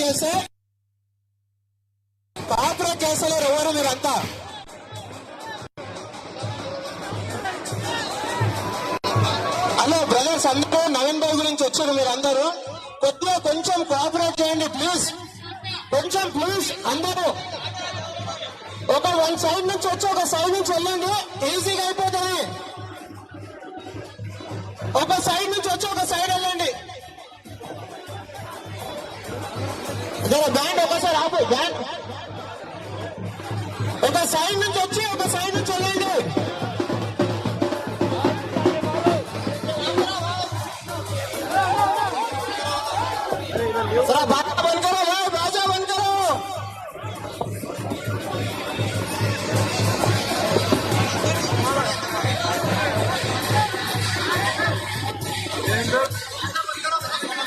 చేస్తే కాపురం చేస్తలేరు ఎవరు మీరంతా. హలో బ్రదర్స్, అందరూ నవీన్ బాబు గురించి వచ్చారు మీరందరూ. కొద్దిగా కొంచెం కోఆపరేట్ చేయండి ప్లీజ్, కొంచెం ప్లీజ్. అందరూ ఒక వన్ సైడ్ నుంచి వచ్చి ఒక సైడ్ నుంచి వెళ్ళండి, ఈజీగా అయిపోతుంది. ఒక సైడ్ నుంచి వచ్చి ఒక సైడ్ వెళ్ళండి. బ్యాండ్ ఒకసారి ఆపు, బ్యాండ్ ఒక సైడ్ నుంచి వచ్చి ఒక సైడ్ నుంచి వెళ్ళండి. బాగా బంద్ కరో, బాజా బంద్ కరో.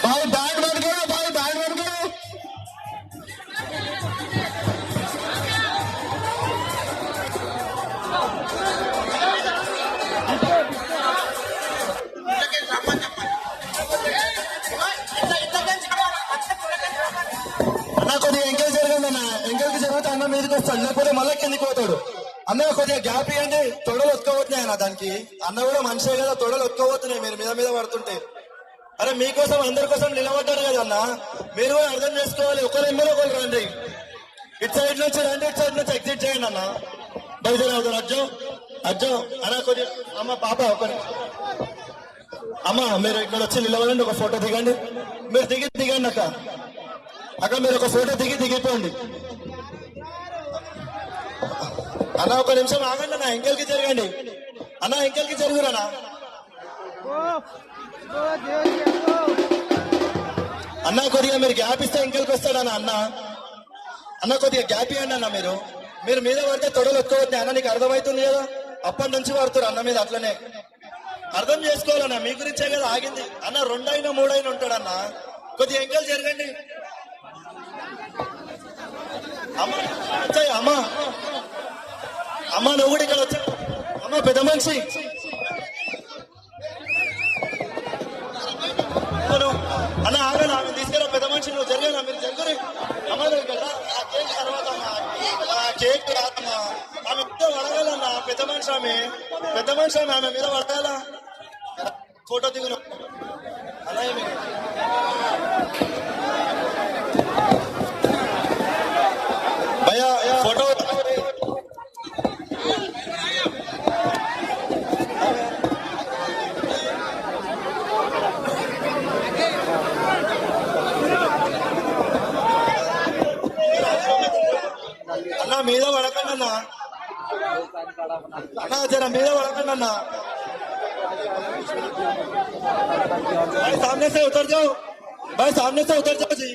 भाई बैट बंद करो, भाई बैट बंद करो. అన్న కొద్దిగా ఎంకరేజ్ జరగండి అన్న, ఎంకరేజ్ జరిగితే అన్న మీదకి వస్తాడు, లేకపోతే మళ్ళీ కిందికి పోతాడు. అన్న కొద్దిగా గ్యాప్ ఇవ్వండి, తొడలు ఒత్తుకోబోతున్నాయి అన్న. దానికి అన్న కూడా మనిషే కదా, తొడలు ఒత్తుకోబోతున్నాయి మీరు మీద మీద పడుతుంటే. అరే మీకోసం అందరి కోసం నిలబడ్డారు కదా అన్న, మీరు కూడా అర్థం చేసుకోవాలి. ఒకరు ఎమ్మెల్యే ఒకరు రండి, ఇటు సైడ్ నుంచి రండి, ఇటు సైడ్ నుంచి ఎగ్జిట్ చేయండి అన్న. బయలుదేరి అవుతారు. అజ్జో అజ్జో అన్న కొద్దిగా అమ్మ పాప ఒకరి అమ్మ మీరు ఇక్కడ వచ్చి నిలబడండి, ఒక ఫోటో దిగండి. మీరు దిగండి అక్క, అక్క మీరు ఒక ఫోటో దిగిపోండి అన్న. ఒక నిమిషం ఆగండి అన్న, ఎంకెల్కి జరగండి అన్న, ఎంకెల్కి జరుగురన్నా. అన్న కొద్దిగా మీరు గ్యాప్ ఇస్తే ఎంకెల్కి వస్తాడన్న. అన్న కొద్దిగా గ్యాప్ ఇవ్వండి అన్న. మీరు మీద పడితే తొడలు ఒత్తుకోవద్దు అన్న, నీకు అర్థమవుతుంది కదా. అప్పటి నుంచి పడుతురు అన్న మీద, అట్లనే అర్థం చేసుకోవాలన్న. మీ గురించే కదా ఆగింది అన్న. 2 అయినా 3 అయినా ఉంటాడన్న. కొద్దిగా ఎంకెల్ జరగండి అమ్మ. అమ్మ నువ్వు కూడా ఇక్కడ వచ్చా అమ్మ, పెద్ద మనిషి అన్న. ఆగనా, ఆమె తీసుకురా పెద్ద మనిషి, నువ్వు జరిగానా, మీరు జరుగురి అమ్మ. నువ్వు ఇక్కడ ఆ కేక్ తర్వాత ఆ కేక్ రాదమ్మా, ఆమె మీద పడగాలన్నా. పెద్ద మనిషి ఆమె, పెద్ద మనిషి ఆమె మీద పడగాల. ఫోటో దిగున అలా భయ్యా ఫోటో. అన్న మీద పడకండి అన్న, అన్న జర మీద పడకండి అన్న. भाई सामने से उतर जाओ, भाई सामने से उतर जाओ जी.